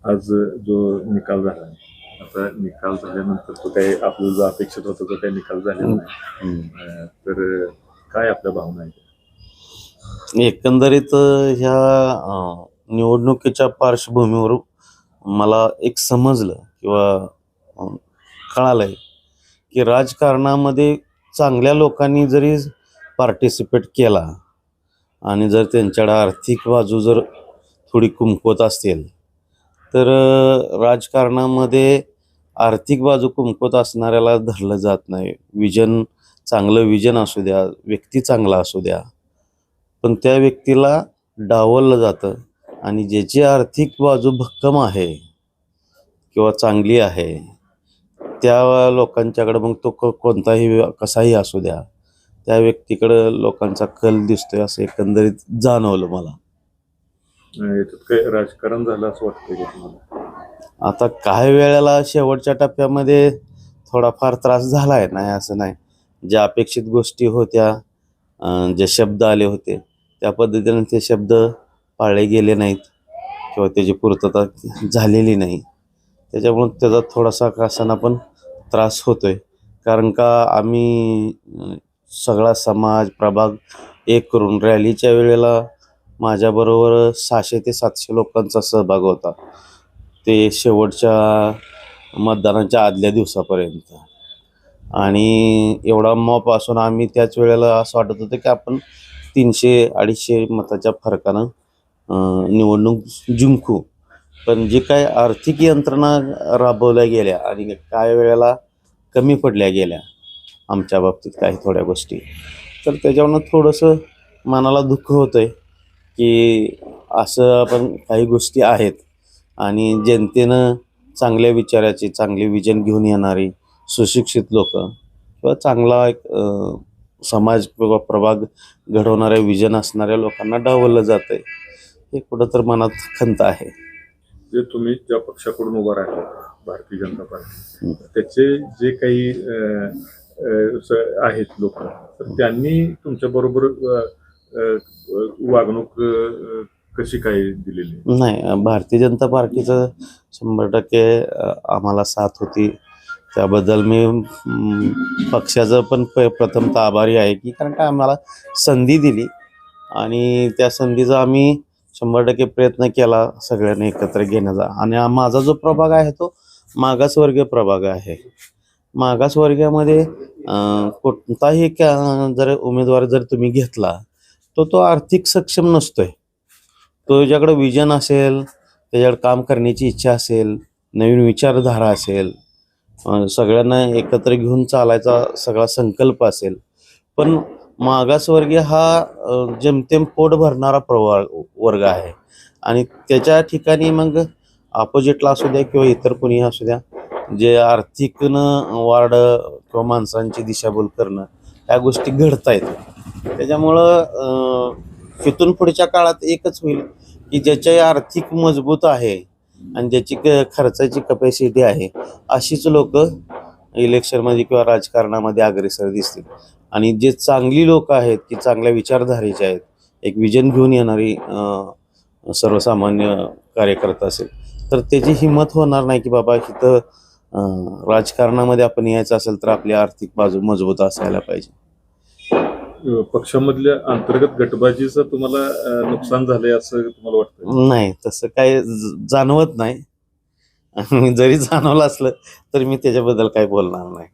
आज जो निकाल झाला आहे, आता निकाल झाल्यानंतर तो काही आपल्याला जो अपेक्षित होता तो काही निकाल झालेला नाही. तर काय आपल्या भावना आहेत? एकंदरीत ह्या निवडणुकीच्या पार्श्वभूमीवर मला एक समजलं किंवा अ, कळालंय की राजकारणामध्ये चांगल्या लोकांनी जरी पार्टिसिपेट केला आणि जर त्यांच्याकडे आर्थिक बाजू जर थोडी कमकुवत असेल तर राजकारणामध्ये आर्थिक बाजू कमकुवत असणाऱ्याला धरलं जात नाही. चांगलं विजन असू द्या, व्यक्ती चांगला असू द्या, पण त्या व्यक्तीला डावललं जातं आणि ज्याची आर्थिक बाजू भक्कम आहे किंवा चांगली आहे त्या लोकांच्याकडे मग तो कोणताही कसाही असू द्या, त्या व्यक्तीकडं लोकांचा कल दिसतोय असं एकंदरीत जाणवलं मला. याच्यात काही राजकारण झालं असं वाटतंय का तुम्हाला? आता काही वेळेला शेवटच्या टप्प्यामध्ये थोडाफार त्रास झाला आहे, नाही असं नाही. ज्या अपेक्षित गोष्टी होत्या, जे शब्द आले होते त्या पद्धतीने ते शब्द पाळले गेले नाहीत किंवा त्याची पूर्तता झालेली नाही. त्याच्यामुळे त्याचा थोडासा कासाना पण त्रास होतोय. कारण का आम्ही सगळा समाज प्रभाग एक करून रॅलीच्या वेळेला माझ्याबरोबर 600 ते 700 लोकांचा सहभाग होता, ते शेवटच्या मतदानाच्या आदल्या दिवसापर्यंत. आणि एवढा मॉप असून आम्ही त्याच वेळेला असं वाटत होतं की आपण 300-250 मताच्या फरकानं निवडणूक जिंकू. पण जे काय आर्थिक यंत्रणा राबवल्या गेल्या आणि काही वेळेला कमी पडल्या गेल्या आमच्या बाबतीत काही थोड्या गोष्टी, तर त्याच्यावरनं थोडंसं मनाला दुःख होतं आहे की असं पण काही गोष्टी आहेत. आणि जनतेनं चांगल्या विचाराची, चांगले विजन घेऊन येणारी सुशिक्षित लोक किंवा चांगला एक समाज किंवा प्रभाग घडवणाऱ्या विजन असणाऱ्या लोकांना डावललं जातं आहे. हे कुठंतर मनात खंत आहे. जे तुम्ही ज्या पक्षाकडून उभा राहिला, भारतीय जनता पार्टी, त्याचे जे काही आहेत लोक, तर त्यांनी तुमच्या बरोबर वागणूक कशी काय दिलेली? नाही, भारतीय जनता पार्टीचं 100% आम्हाला साथ होती. त्याबद्दल मी पक्षाचं पण प्रथमतः आभारी आहे की कारण का आम्हाला संधी दिली आणि त्या संधीचा आम्ही 100% प्रयत्न केला सगळ्यांनी एकत्र घेण्याचा. आणि माझा जो प्रभाग आहे तो मागासवर्गीय प्रभाग आहे. मागासवर्गीयामध्ये कोणताही जर उमेदवार जर तुम्ही घेतला तो तो आर्थिक सक्षम नसतोय. तो ज्याच्याकडे विजन असेल, त्याच्याकडे काम करण्याची इच्छा असेल, नवीन विचारधारा असेल, सगळ्यांना एकत्र घेऊन चालायचा सगळा संकल्प असेल, पण मागासवर्गीय हा जेमतेम पोट भरणारा वर्ग आहे. आणि त्याच्या ठिकाणी मग अपोजिटला असू द्या किंवा इतर कोणीही असू द्या, जे आर्थिकनं वाढ किंवा माणसांची दिशाभूल करणं ह्या गोष्टी घडत आहेत. त्याच्यामुळं तिथून पुढच्या काळात एकच होईल की ज्याच्या आर्थिक मजबूत आहे आणि ज्याची खर्चाची कपॅसिटी आहे अशीच लोक इलेक्शनमध्ये किंवा राजकारणामध्ये अग्रेसर दिसतील. आणि जे चांगली लोक आहेत की चांगल्या विचारधारेचे आहेत, एक विजन घेऊन येणारी सर्वसामान्य कार्यकर्ता असेल, तर त्याची हिंमत होणार नाही की बाबा इथं राजकारणामध्ये आपण यायचं असेल तर आपली आर्थिक बाजू मजबूत असायला पाहिजे. पक्षामधल्या अंतर्गत गटबाजीचं तुम्हाला नुकसान झालंय असं तुम्हाला वाटतं? नाही, तसं काही जाणवत नाही. जरी जाणवलं असलं तरी मी त्याच्याबद्दल काही बोलणार नाही.